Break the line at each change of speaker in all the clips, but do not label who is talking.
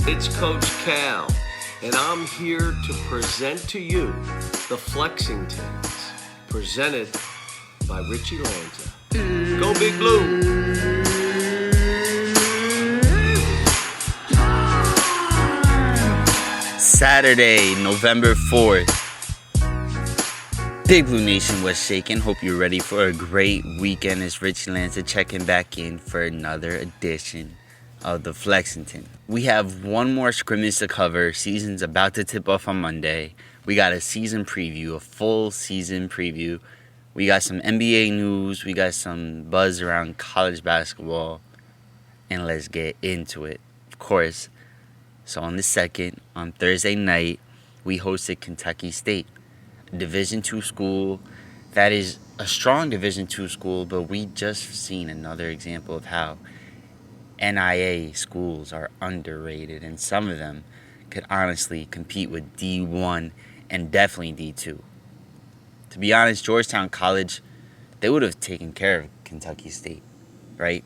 It's Coach Cal, and I'm here to present to you the Flexingtons, presented by Richie Lanza. Go Big Blue!
Saturday, November 4th. Big Blue Nation was shaking. Hope you're ready for a great weekend. It's Richie Lanza checking back in for another edition of the Flexington. We have one more scrimmage to cover. Season's about to tip off on Monday. We got a season preview, a full season preview. We got some NBA news. We got some buzz around college basketball. And let's get into it. Of course, so on the 2nd, on Thursday night, we hosted Kentucky State, a Division II school that is a strong Division II school, but we just seen another example of how NIA schools are underrated, and some of them could honestly compete with D1 and definitely D2. To be honest, Georgetown College, they would have taken care of Kentucky State, right?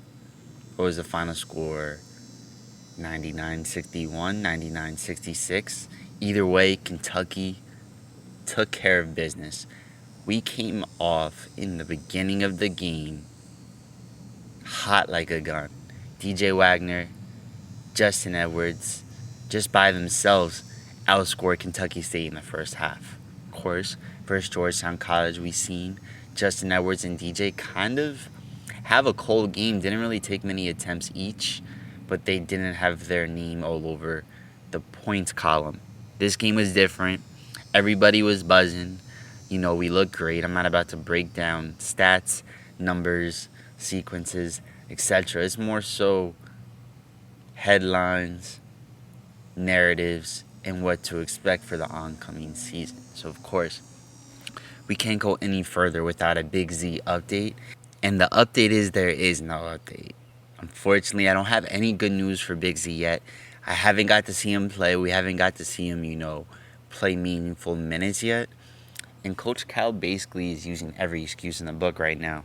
What was the final score? 99-61, 99-66. Either way, Kentucky took care of business. We came off in the beginning of the game hot like a gun. DJ Wagner, Justin Edwards, just by themselves, outscored Kentucky State in the first half. Of course, versus Georgetown College, we seen Justin Edwards and DJ kind of have a cold game. Didn't really take many attempts each, but they didn't have their name all over the points column. This game was different. Everybody was buzzing. You know, we looked great. I'm not about to break down stats, numbers, sequences, etc. It's more so headlines, narratives, and what to expect for the oncoming season. So, of course, we can't go any further without a Big Z update. And the update is there is no update. Unfortunately, I don't have any good news for Big Z yet. I haven't got to see him play. We haven't got to see him, play meaningful minutes yet. And Coach Cal basically is using every excuse in the book right now.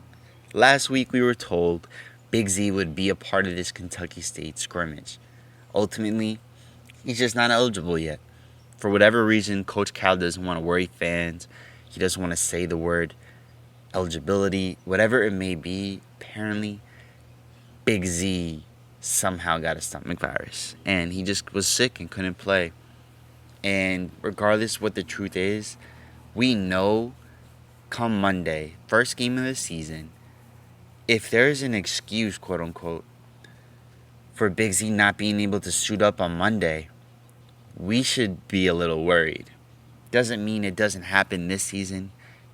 Last week, we were told Big Z would be a part of this Kentucky State scrimmage. Ultimately, he's just not eligible yet. For whatever reason, Coach Cal doesn't want to worry fans. He doesn't want to say the word eligibility. Whatever it may be, apparently, Big Z somehow got a stomach virus. And he just was sick and couldn't play. And regardless what the truth is, we know come Monday, first game of the season, if there's an excuse, quote unquote, for Big Z not being able to suit up on Monday, we should be a little worried. Doesn't mean it doesn't happen this season.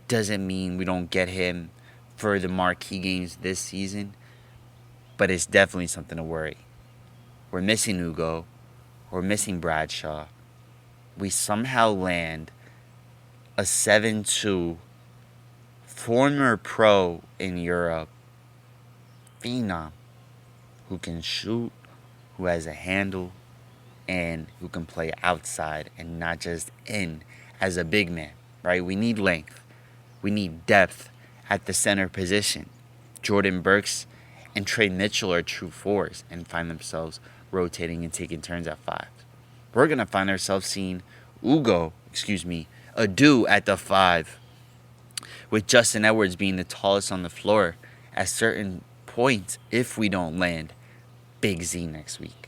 Doesn't mean we don't get him for the marquee games this season. But it's definitely something to worry. We're missing Ugo. We're missing Bradshaw. We somehow land a 7-2 former pro in Europe phenom who can shoot, who has a handle, and who can play outside and not just in as a big man, right? We need length. We need depth at the center position. Jordan Burks and Trey Mitchell are true fours and find themselves rotating and taking turns at 5. We're going to find ourselves seeing Adu at the 5, with Justin Edwards being the tallest on the floor at certain points if we don't land Big Z next week.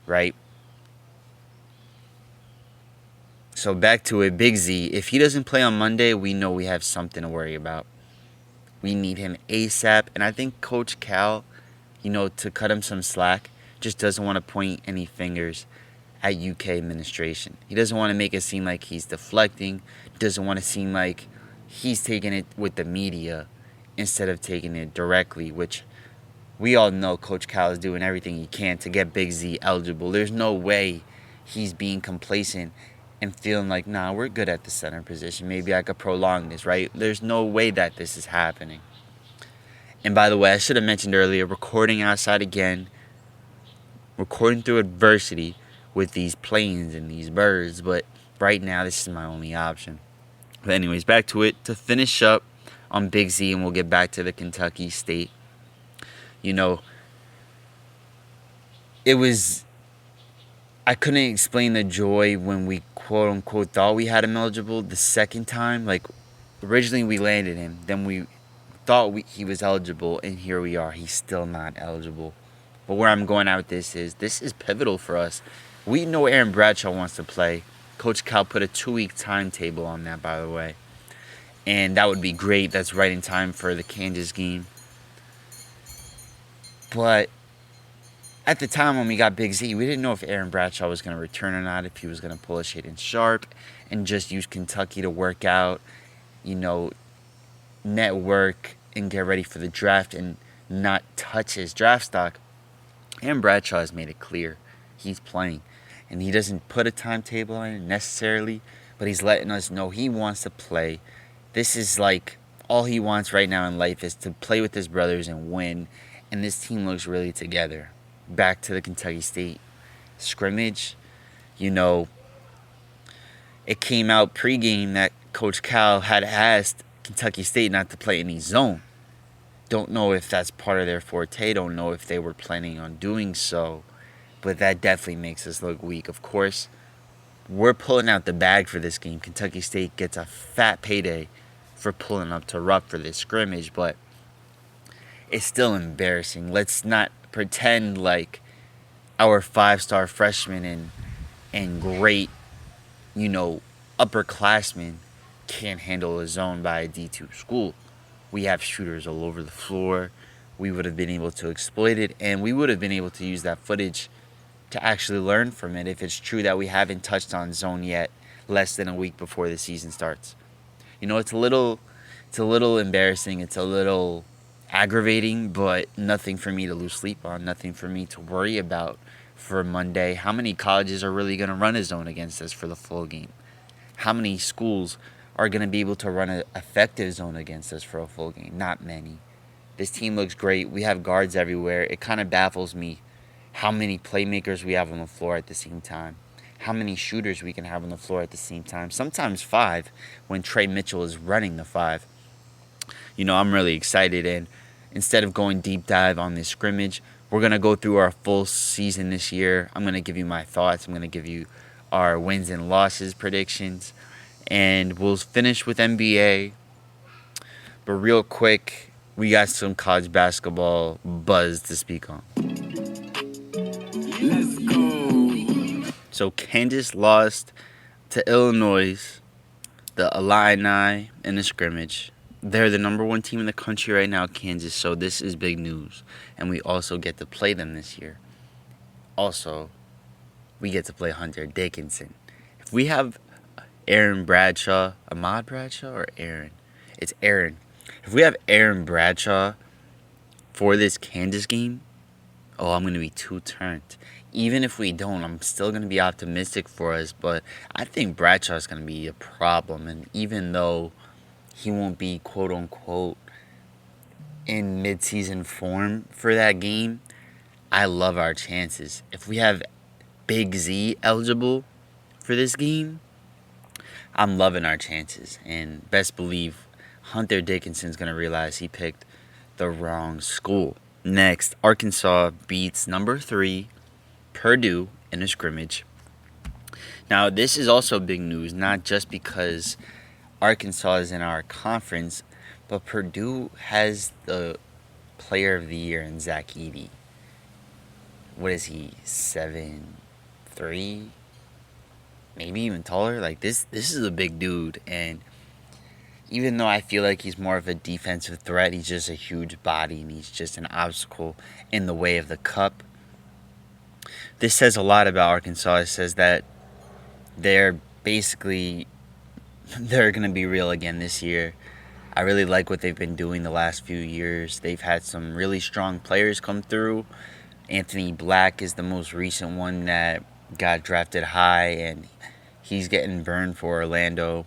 Right? So back to it, Big Z. If he doesn't play on Monday, we know we have something to worry about. We need him ASAP. And I think Coach Cal, to cut him some slack, just doesn't want to point any fingers at UK administration. He doesn't want to make it seem like he's deflecting. Doesn't want to seem like he's taking it with the media instead of taking it directly, which we all know Coach Cal is doing everything he can to get Big Z eligible. There's no way he's being complacent and feeling like, nah, we're good at the center position. Maybe I could prolong this, right? There's no way that this is happening. And by the way, I should have mentioned earlier, recording outside again, recording through adversity with these planes and these birds. But right now, this is my only option. But anyways, back to it. To finish up on Big Z, and we'll get back to the Kentucky State. It was I couldn't explain the joy when we quote unquote thought we had him eligible the second time. Like, originally we landed him, then we thought he was eligible, and here we are. He's still not eligible. But where I'm going at with this is pivotal for us. We know Aaron Bradshaw wants to play. Coach Cal put a 2-week timetable on that, by the way. And that would be great. That's right in time for the Kansas game. But at the time when we got Big Z, we didn't know if Aaron Bradshaw was going to return or not, if he was going to pull a Shaden Sharp and just use Kentucky to work out, network and get ready for the draft and not touch his draft stock. Aaron Bradshaw has made it clear he's playing. And he doesn't put a timetable on it necessarily, but he's letting us know he wants to play. This is like all he wants right now in life is to play with his brothers and win. And this team looks really together. Back to the Kentucky State scrimmage, it came out pregame that Coach Cal had asked Kentucky State not to play any zone. Don't know if that's part of their forte. Don't know if they were planning on doing so. But that definitely makes us look weak. Of course, we're pulling out the bag for this game. Kentucky State gets a fat payday for pulling up to Rupp for this scrimmage. But it's still embarrassing. Let's not pretend like our 5-star freshmen and great, upperclassmen can't handle a zone by a D2 school. We have shooters all over the floor. We would have been able to exploit it, and we would have been able to use that footage to actually learn from it if it's true that we haven't touched on zone yet, less than a week before the season starts. It's a little embarrassing. It's a little aggravating, but nothing for me to lose sleep on, nothing for me to worry about for Monday. How many colleges are really going to run a zone against us for the full game? How many schools are going to be able to run an effective zone against us for a full game? Not many. This team looks great. We have guards everywhere. It kind of baffles me how many playmakers we have on the floor at the same time. How many shooters we can have on the floor at the same time. Sometimes 5 when Trey Mitchell is running the 5. I'm really excited, and instead of going deep dive on this scrimmage, we're going to go through our full season this year. I'm going to give you my thoughts. I'm going to give you our wins and losses predictions, and we'll finish with NBA. But real quick, we got some college basketball buzz to speak on.
Let's go.
So Kansas lost to Illinois, the Illini, in the scrimmage. They're the number 1 team in the country right now, Kansas, so this is big news. And we also get to play them this year. Also, we get to play Hunter Dickinson. If we have Aaron Bradshaw, Ahmad Bradshaw or Aaron? It's Aaron. If we have Aaron Bradshaw for this Kansas game, I'm going to be too turned. Even if we don't, I'm still going to be optimistic for us, but I think Bradshaw is going to be a problem. And even though he won't be quote-unquote in mid-season form for that game, I love our chances. If we have Big Z eligible for this game, I'm loving our chances. And best believe Hunter Dickinson's going to realize he picked the wrong school. Next, Arkansas beats number 3, Purdue, in a scrimmage. Now, this is also big news, not just because Arkansas is in our conference, but Purdue has the player of the year in Zach Edey. What is he, 7'3"? Maybe even taller? Like, this is a big dude, and even though I feel like he's more of a defensive threat, he's just a huge body, and he's just an obstacle in the way of the cup. This says a lot about Arkansas. It says that they're going to be real again this year. I really like what they've been doing the last few years. They've had some really strong players come through. Anthony Black is the most recent one that got drafted high, and he's getting burned for Orlando.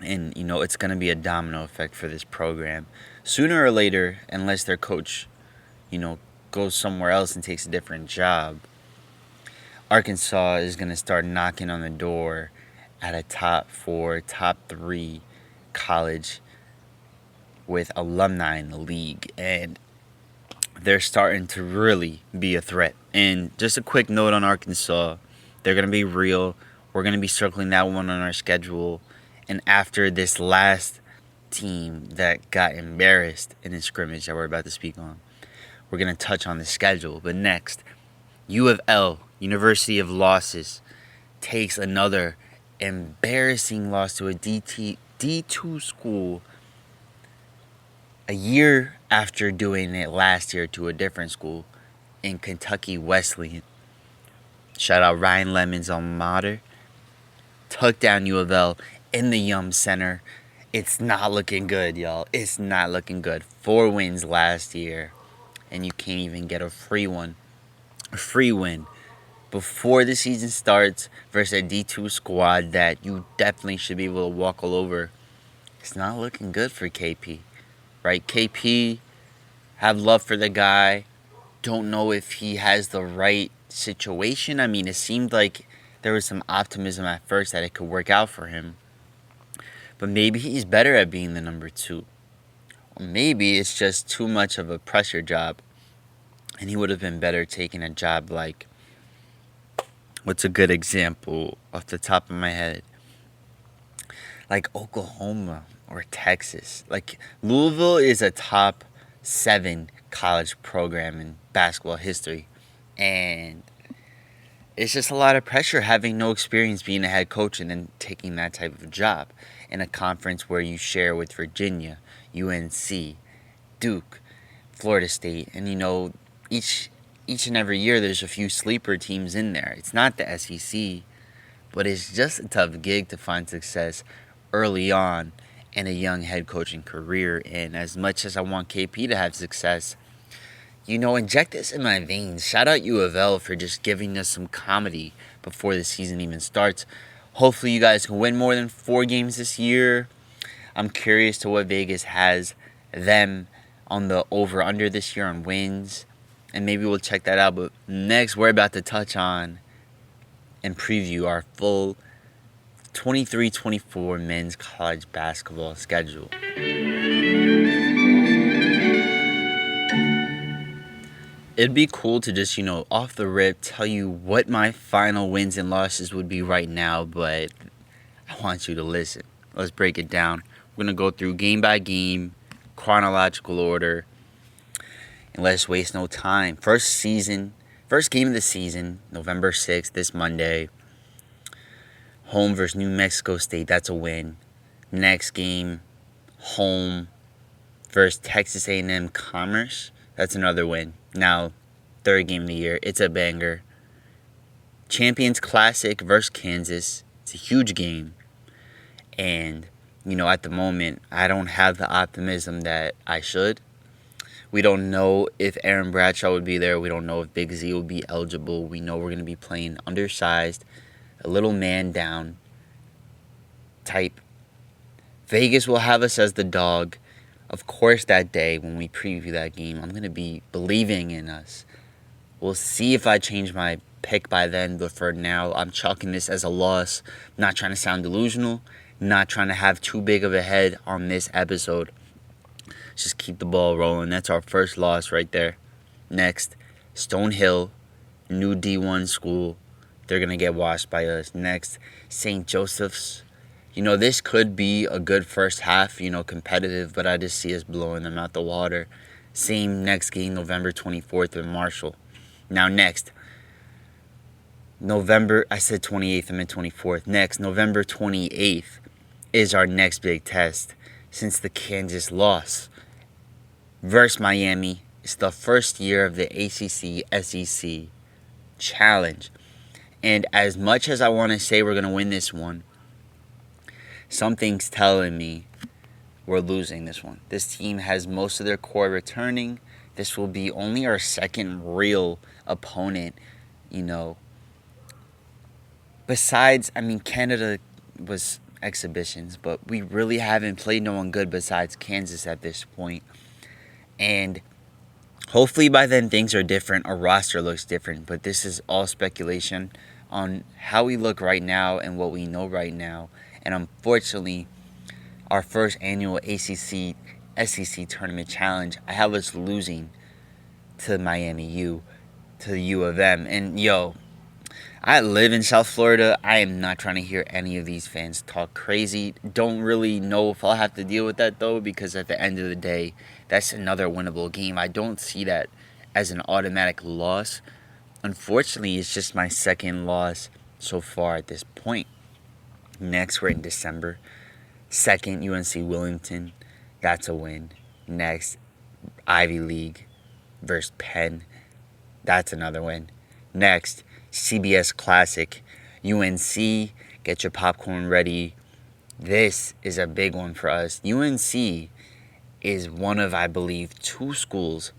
And, it's going to be a domino effect for this program. Sooner or later, unless their coach, goes somewhere else and takes a different job, Arkansas is going to start knocking on the door at a top 4, top 3 college with alumni in the league. And they're starting to really be a threat. And just a quick note on Arkansas. They're going to be real. We're going to be circling that one on our schedule. And after this last team that got embarrassed in the scrimmage that we're about to speak on, we're going to touch on the schedule. But next, U of L, University of Losses, takes another embarrassing loss to a D2 school a year after doing it last year to a different school in Kentucky Wesleyan. Shout out Ryan Lemon's alma mater. Took down U of L in the Yum Center. It's not looking good, y'all. It's not looking good. 4 wins last year, and you can't even get a free one. A free win before the season starts versus a D2 squad that you definitely should be able to walk all over. It's not looking good for KP, right? KP, have love for the guy. Don't know if he has the right situation. I mean, it seemed like there was some optimism at first that it could work out for him. But maybe he's better at being the number 2. Or maybe it's just too much of a pressure job. And he would have been better taking a job like, what's a good example off the top of my head? Like Oklahoma or Texas. Like Louisville is a top 7 college program in basketball history. And it's just a lot of pressure having no experience being a head coach and then taking that type of a job in a conference where you share with Virginia, UNC, Duke, Florida State, and each and every year there's a few sleeper teams in there. It's not the SEC, but it's just a tough gig to find success early on in a young head coaching career. And as much as I want KP to have success, inject this in my veins. Shout out U of L for just giving us some comedy before the season even starts. Hopefully you guys can win more than 4 games this year. I'm curious to what Vegas has them on the over-under this year on wins. And maybe we'll check that out. But next, we're about to touch on and preview our full 23-24 men's college basketball schedule. It'd be cool to just, off the rip, tell you what my final wins and losses would be right now, but I want you to listen. Let's break it down. We're going to go through game by game, chronological order, and let's waste no time. First game of the season, November 6th, this Monday. Home versus New Mexico State, that's a win. Next game, home versus Texas A&M Commerce, that's another win. Now, third game of the year, it's a banger. Champions Classic versus Kansas, it's a huge game. And, at the moment, I don't have the optimism that I should. We don't know if Aaron Bradshaw would be there. We don't know if Big Z will be eligible. We know we're going to be playing undersized, a little man down type. Vegas will have us as the dog. Of course, that day when we preview that game, I'm going to be believing in us. We'll see if I change my pick by then, but for now, I'm chalking this as a loss. I'm not trying to sound delusional, not trying to have too big of a head on this episode. Just keep the ball rolling. That's our first loss right there. Next, Stonehill, new D1 school. They're going to get washed by us. Next, St. Joseph's. This could be a good first half, competitive, but I just see us blowing them out the water. Same next game, November 24th in Marshall. Now next, I said 28th, I meant 24th. Next, November 28th is our next big test since the Kansas loss. Versus Miami. It's the first year of the ACC SEC Challenge. And as much as I want to say we're going to win this one, something's telling me we're losing this one. This team has most of their core returning. This will be only our second real opponent, Besides, Canada was exhibitions, but we really haven't played no one good besides Kansas at this point. And hopefully by then things are different. Our roster looks different, but this is all speculation on how we look right now and what we know right now. And unfortunately, our first annual ACC SEC Tournament Challenge, I have us losing to Miami U, to the U of M. And I live in South Florida. I am not trying to hear any of these fans talk crazy. Don't really know if I'll have to deal with that, though, because at the end of the day, that's another winnable game. I don't see that as an automatic loss. Unfortunately, it's just my second loss so far at this point. Next, we're in December. Second, UNC Wilmington. That's a win. Next, Ivy League versus Penn. That's another win. Next, CBS Classic. UNC, get your popcorn ready. This is a big one for us. UNC is one of, I believe, 2 schools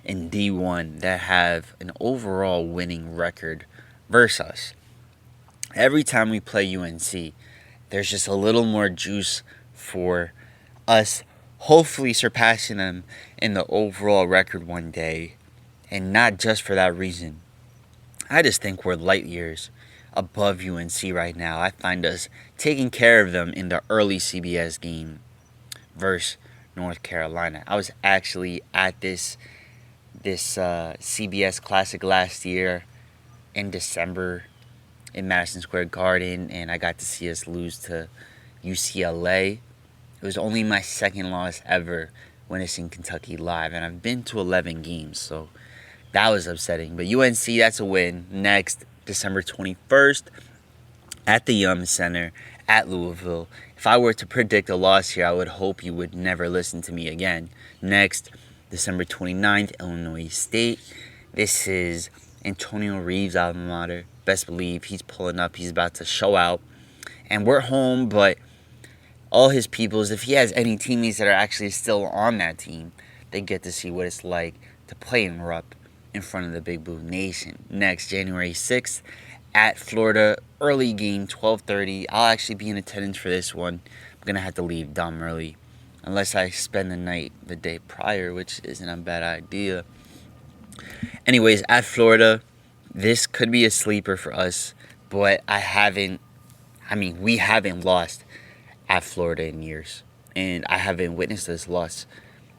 in D1 that have an overall winning record versus us. Every time we play UNC, there's just a little more juice for us hopefully surpassing them in the overall record one day. And not just for that reason. I just think we're light years above UNC right now. I find us taking care of them in the early CBS game versus North Carolina. I was actually at this CBS Classic last year in December in Madison Square Garden, and I got to see us lose to UCLA. It was only my second loss ever witnessing Kentucky live, and I've been to 11 games, so that was upsetting. But UNC, that's a win. Next, December 21st, at the Yum Center at Louisville. If I were to predict a loss here, I would hope you would never listen to me again. Next, December 29th, Illinois State. This is Antonio Reeves' alma mater. Best believe he's pulling up. He's about to show out. And we're home, but all his peoples, if he has any teammates that are actually still on that team, they get to see what it's like to play in Rupp in front of the Big Blue Nation. Next, January 6th, at Florida, early game, 12:30. I'll actually be in attendance for this one. I'm going to have to leave dumb early, unless I spend the night the day prior, which isn't a bad idea. Anyways, at Florida, this could be a sleeper for us, but we haven't lost at Florida in years, and I haven't witnessed this loss.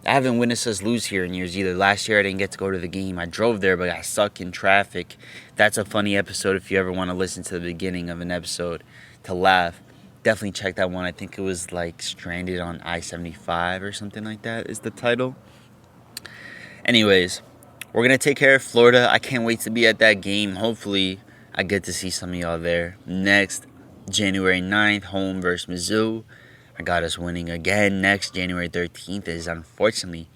I haven't witnessed us lose here in years either. Last year, I didn't get to go to the game. I drove there, but got stuck in traffic. That's a funny episode if you ever want to listen to the beginning of an episode to laugh. Definitely check that one. I think it was like Stranded on I-75 or something like that is the title. Anyways, we're going to take care of Florida. I can't wait to be at that game. Hopefully, I get to see some of y'all there. Next, January 9th, home versus Mizzou. I got us winning again. Next, January 13th is unfortunately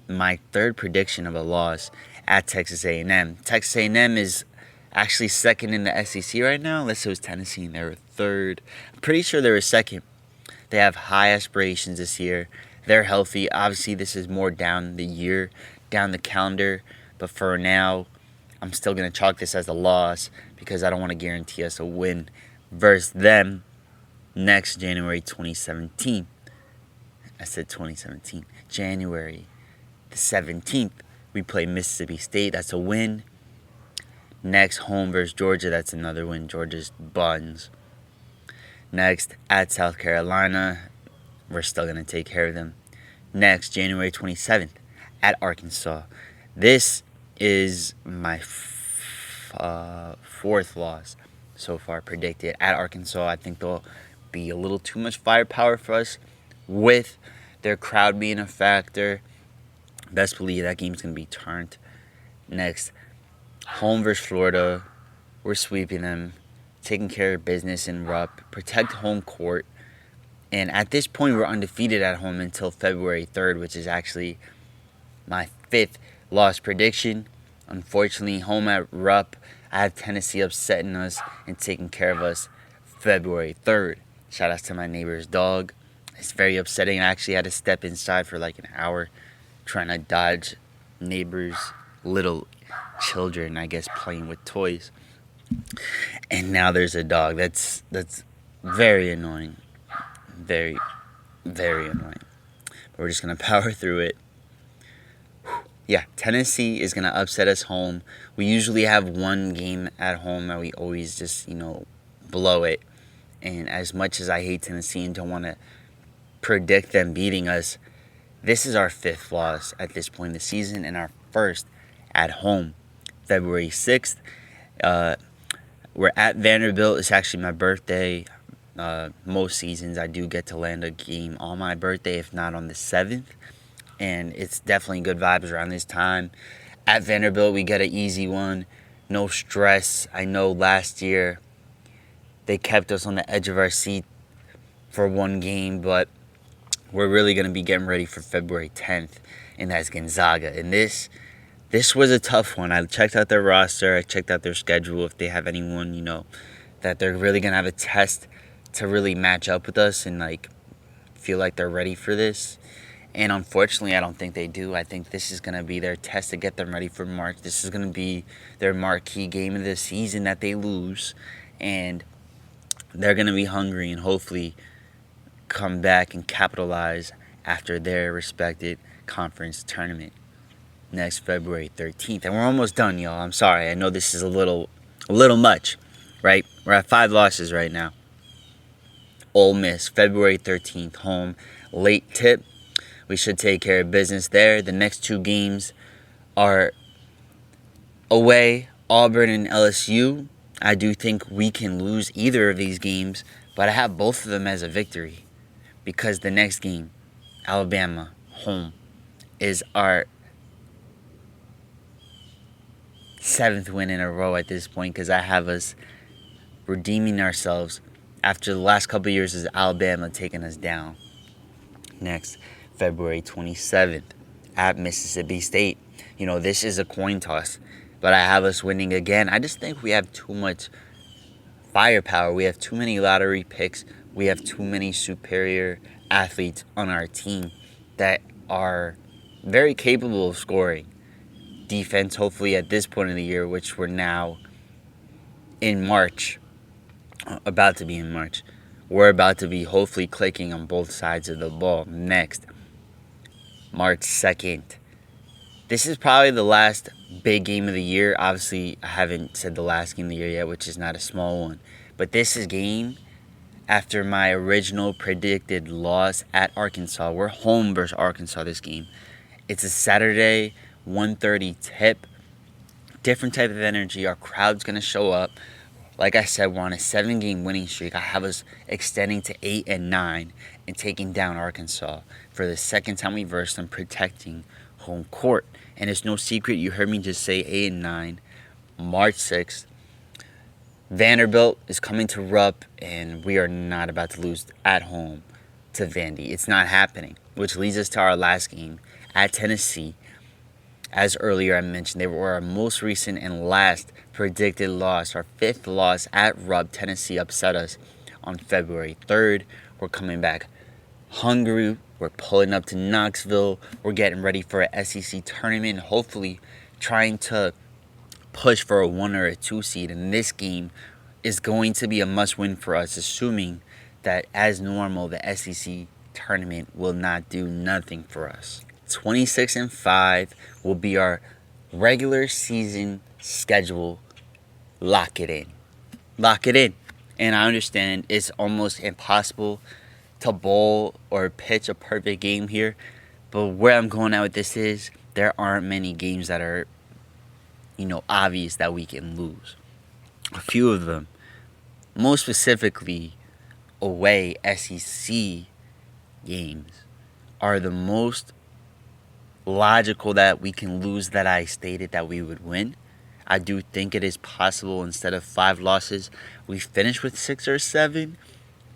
my third prediction of a loss at Texas A&M. Texas A&M is actually second in the SEC right now. Unless it was Tennessee and they were third. I'm pretty sure they were second. They have high aspirations this year. They're healthy. Obviously, this is more down the year, down the calendar. But for now, I'm still going to chalk this as a loss because I don't want to guarantee us a win versus them. Next, January 2017. I said 2017. January the 17th, we play Mississippi State. That's a win. Next, home versus Georgia. That's another win. Georgia's buns. Next, at South Carolina. We're still going to take care of them. Next, January 27th, at Arkansas. This is my fourth loss so far predicted at Arkansas. I think they'll be a little too much firepower for us with their crowd being a factor. Best believe that game's going to be turned. Next, home versus Florida. We're sweeping them, taking care of business in Rupp, protect home court. And at this point, we're undefeated at home until February 3rd, which is actually my fifth loss prediction. Unfortunately, home at Rupp, I have Tennessee upsetting us and taking care of us February 3rd. Shout out to my neighbor's dog. It's very upsetting. I actually had to step inside for like an hour trying to dodge neighbors' little children, I guess, playing with toys. And now there's a dog. That's very annoying. Very, very annoying. But we're just going to power through it. Yeah, Tennessee is going to upset us home. We usually have one game at home that we always just, blow it. And as much as I hate Tennessee and don't want to predict them beating us, this is our fifth loss at this point in the season and our first at home. February 6th, We're at Vanderbilt. It's actually my birthday. Most seasons I do get to land a game on my birthday, if not on the 7th. And it's definitely good vibes around this time. At Vanderbilt, we get an easy one. No stress. I know last year they kept us on the edge of our seat for one game, but we're really going to be getting ready for February 10th, and that's Gonzaga. And this was a tough one. I checked out their roster. I checked out their schedule. If they have anyone, that they're really going to have a test to really match up with us and, feel like they're ready for this. And unfortunately, I don't think they do. I think this is going to be their test to get them ready for March. This is going to be their marquee game of the season that they lose. And they're going to be hungry and hopefully come back and capitalize after their respected conference tournament next February 13th. And we're almost done, y'all. I'm sorry. I know this is a little much, right? We're at 5 losses right now. Ole Miss, February 13th, home. Late tip. We should take care of business there. The next 2 games are away, Auburn and LSU. I do think we can lose either of these games, but I have both of them as a victory because the next game, Alabama, home, is our 7th win in a row at this point because I have us redeeming ourselves after the last couple of years is Alabama taking us down. Next, February 27th at Mississippi State. This is a coin toss, but I have us winning again. I just think we have too much firepower. We have too many lottery picks. We have too many superior athletes on our team that are very capable of scoring. Defense, hopefully at this point of the year, which we're now in March, about to be in March, we're about to be hopefully clicking on both sides of the ball. Next, March 2nd. This is probably the last big game of the year. Obviously, I haven't said the last game of the year yet, which is not a small one. But this is game after my original predicted loss at Arkansas. We're home versus Arkansas this game. It's a Saturday, 1:30 tip. Different type of energy. Our crowd's going to show up. Like I said, we're on a 7-game winning streak. I have us extending to 8 and 9 and taking down Arkansas for the second time we versed them, protecting home court. And it's no secret, you heard me just say 8 and 9. March 6th, Vanderbilt is coming to Rupp, and we are not about to lose at home to Vandy. It's not happening, which leads us to our last game at Tennessee. As earlier I mentioned, they were our most recent and last predicted loss. Our 5th loss at Rupp. Tennessee upset us on February 3rd. We're coming back hungry. We're pulling up to Knoxville. We're getting ready for an SEC tournament, hopefully trying to push for a 1 or a 2 seed. And this game is going to be a must-win for us, assuming that, as normal, the SEC tournament will not do nothing for us. 26-5 will be our regular season schedule. Lock it in. Lock it in. And I understand it's almost impossible to bowl or pitch a perfect game here. But where I'm going at with this is there aren't many games that are, obvious that we can lose. A few of them. Most specifically, away SEC games are the most logical that we can lose that I stated that we would win. I do think it is possible instead of 5 losses, we finish with 6 or 7.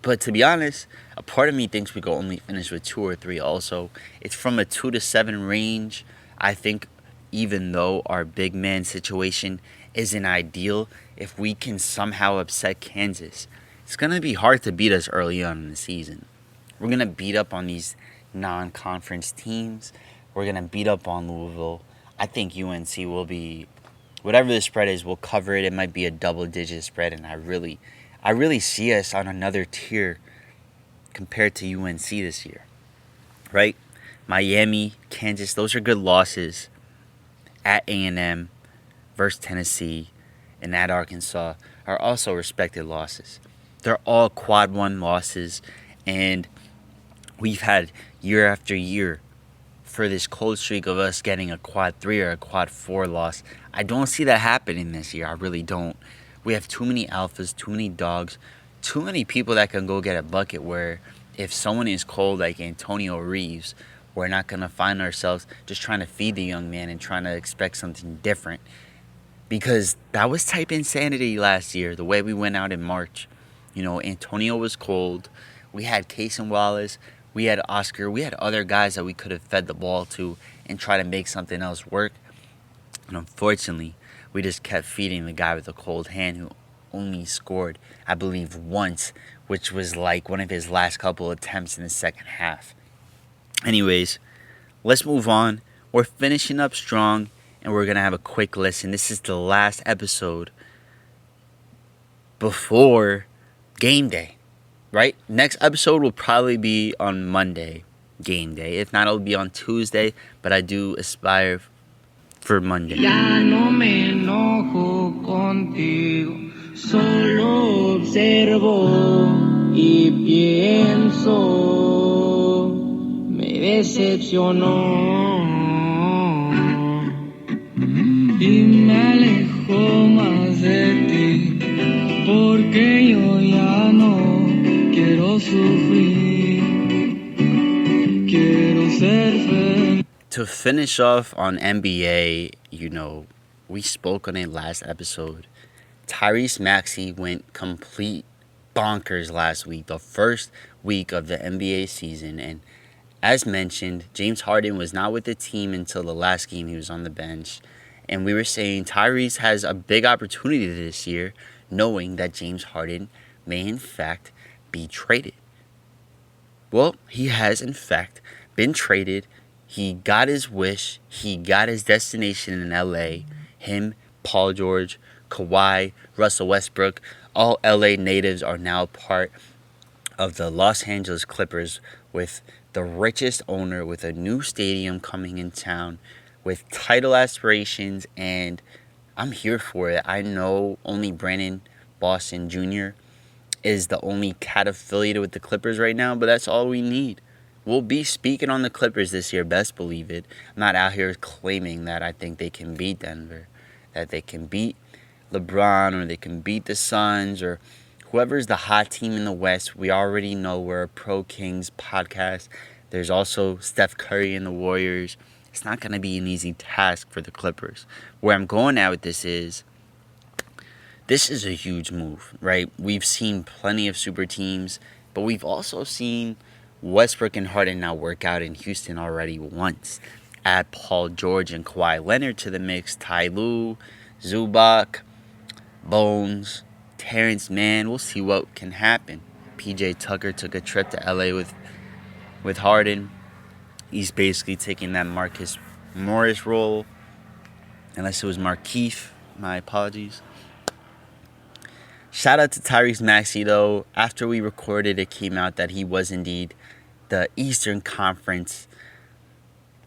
But to be honest, a part of me thinks we could only finish with 2 or 3 also. It's from a 2 to 7 range. I think even though our big man situation isn't ideal, if we can somehow upset Kansas, it's going to be hard to beat us early on in the season. We're going to beat up on these non-conference teams. We're going to beat up on Louisville. I think UNC will be, whatever the spread is, we'll cover it. It might be a double-digit spread, and I really see us on another tier compared to UNC this year, right? Miami, Kansas, those are good losses. At A&M versus Tennessee and at Arkansas are also respected losses. They're all quad 1 losses, and we've had year after year for this cold streak of us getting a quad 3 or a quad 4 loss. I don't see that happening this year. I really don't. We have too many alphas, too many dogs, too many people that can go get a bucket, where if someone is cold like Antonio Reeves, we're not going to find ourselves just trying to feed the young man and trying to expect something different. Because that was type insanity last year, the way we went out in March. You know, Antonio was cold. We had Cason Wallace. We had Oscar. We had other guys that we could have fed the ball to and try to make something else work. And unfortunately, we just kept feeding the guy with a cold hand who only scored, I believe, once, which was like one of his last couple attempts in the second half. Anyways, let's move on. We're finishing up strong, and we're going to have a quick listen. This is the last episode before game day, right? Next episode will probably be on Monday, game day. If not, it'll be on Tuesday, but I do aspire for Monday.
Ya no me enojo contigo, solo observo y pienso, me decepcionó y me alejo más de ti, porque yo ya no quiero sufrir, quiero ser feliz.
To finish off on NBA, you know, we spoke on it last episode. Tyrese Maxey went complete bonkers last week, the first week of the NBA season. And as mentioned, James Harden was not with the team until the last game. He was on the bench. And we were saying Tyrese has a big opportunity this year, knowing that James Harden may in fact be traded. Well, he has in fact been traded. He got his wish. He got his destination in LA. Him, Paul George, Kawhi, Russell Westbrook, all LA natives are now part of the Los Angeles Clippers, with the richest owner, with a new stadium coming in town, with title aspirations, and I'm here for it. I know only Brandon Boston Jr. is the only cat affiliated with the Clippers right now, but that's all we need. We'll be speaking on the Clippers this year, best believe it. I'm not out here claiming that I think they can beat Denver, that they can beat LeBron, or they can beat the Suns, or whoever's the hot team in the West. We already know we're a Pro Kings podcast. There's also Steph Curry and the Warriors. It's not going to be an easy task for the Clippers. Where I'm going at with this is a huge move, right? We've seen plenty of super teams, but we've also seen Westbrook and Harden now work out in Houston already once. Add Paul George and Kawhi Leonard to the mix. Ty Lue, Zubac, Bones, Terrence Mann. We'll see what can happen. PJ Tucker took a trip to LA with Harden. He's basically taking that Marcus Morris role. Unless it was Markieff. My apologies. Shout out to Tyrese Maxey, though. After we recorded, it came out that he was indeed the Eastern Conference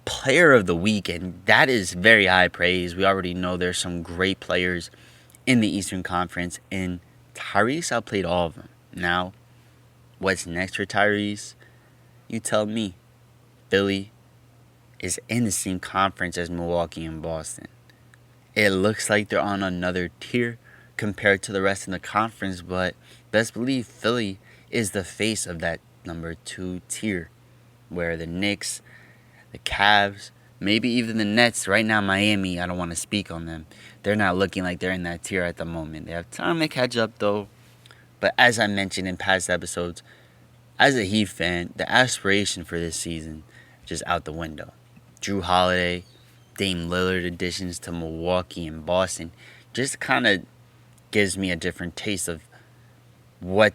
Player of the Week, and that is very high praise. We already know there's some great players in the Eastern Conference, and Tyrese outplayed all of them. Now, what's next for Tyrese? You tell me. Philly is in the same conference as Milwaukee and Boston. It looks like they're on another tier compared to the rest of the conference, but best believe Philly is the face of that number 2 tier, where the Knicks, the Cavs, maybe even the Nets, right now Miami, I don't want to speak on them. They're not looking like they're in that tier at the moment. They have time to catch up, though. But as I mentioned in past episodes, as a Heat fan, the aspiration for this season just out the window. Drew Holiday, Dame Lillard additions to Milwaukee and Boston just kind of gives me a different taste of what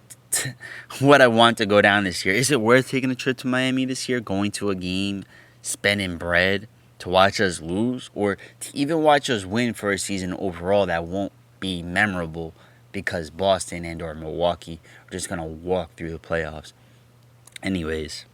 I want to go down this year. Is it worth taking a trip to Miami this year, going to a game, spending bread to watch us lose, or to even watch us win for a season overall that won't be memorable because Boston and or Milwaukee are just going to walk through the playoffs? Anyways,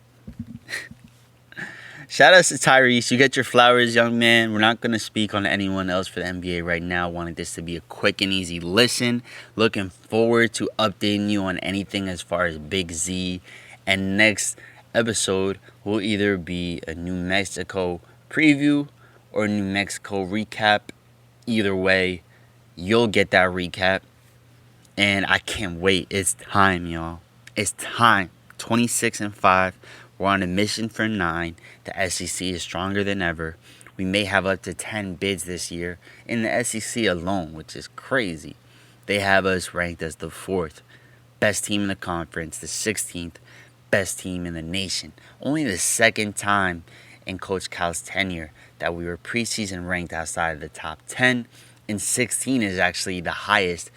shout out to Tyrese. You get your flowers, young man. We're not going to speak on anyone else for the NBA right now. Wanted this to be a quick and easy listen. Looking forward to updating you on anything as far as Big Z and next episode will either be a New Mexico preview or a New Mexico recap. Either way, you'll get that recap. And I can't wait. It's time, y'all. It's time. 26-5. We're on a mission for 9. The SEC is stronger than ever. We may have up to 10 bids this year in the SEC alone, which is crazy. They have us ranked as the 4th best team in the conference, the 16th best team in the nation. Only the second time in Coach Cal's tenure that we were preseason ranked outside of the top 10. And 16 is actually the highest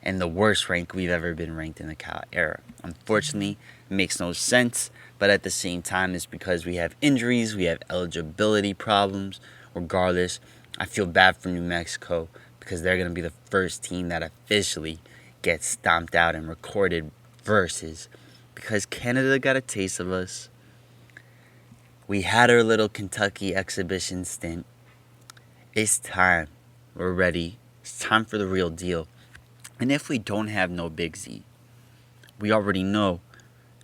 and the worst rank we've ever been ranked in the Cal era. Unfortunately, it makes no sense, but at the same time, it's because we have injuries, we have eligibility problems. Regardless, I feel bad for New Mexico because they're going to be the first team that officially gets stomped out and recorded versus, because Canada got a taste of us. We had our little Kentucky exhibition stint. It's time. We're ready. It's time for the real deal. And if we don't have no Big Z, we already know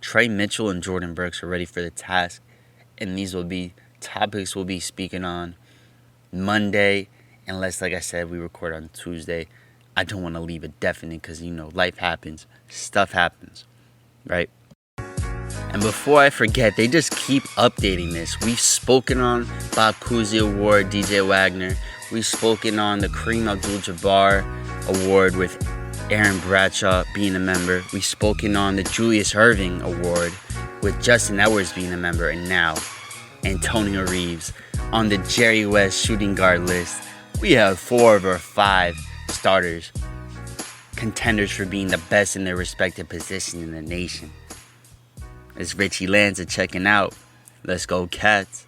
Trey Mitchell and Jordan Burks are ready for the task. And these will be topics we'll be speaking on Monday. Unless, like I said, we record on Tuesday. I don't want to leave it definite because, life happens. Stuff happens. Right? And before I forget, they just keep updating this. We've spoken on Bob Cousy Award, DJ Wagner. We've spoken on the Kareem Abdul-Jabbar Award with Aaron Bradshaw being a member. We've spoken on the Julius Erving Award with Justin Edwards being a member. And now, Antonio Reeves on the Jerry West shooting guard list. We have 4 of our 5 starters, contenders for being the best in their respective position in the nation. It's Richie Lanza checking out. Let's go, Cats.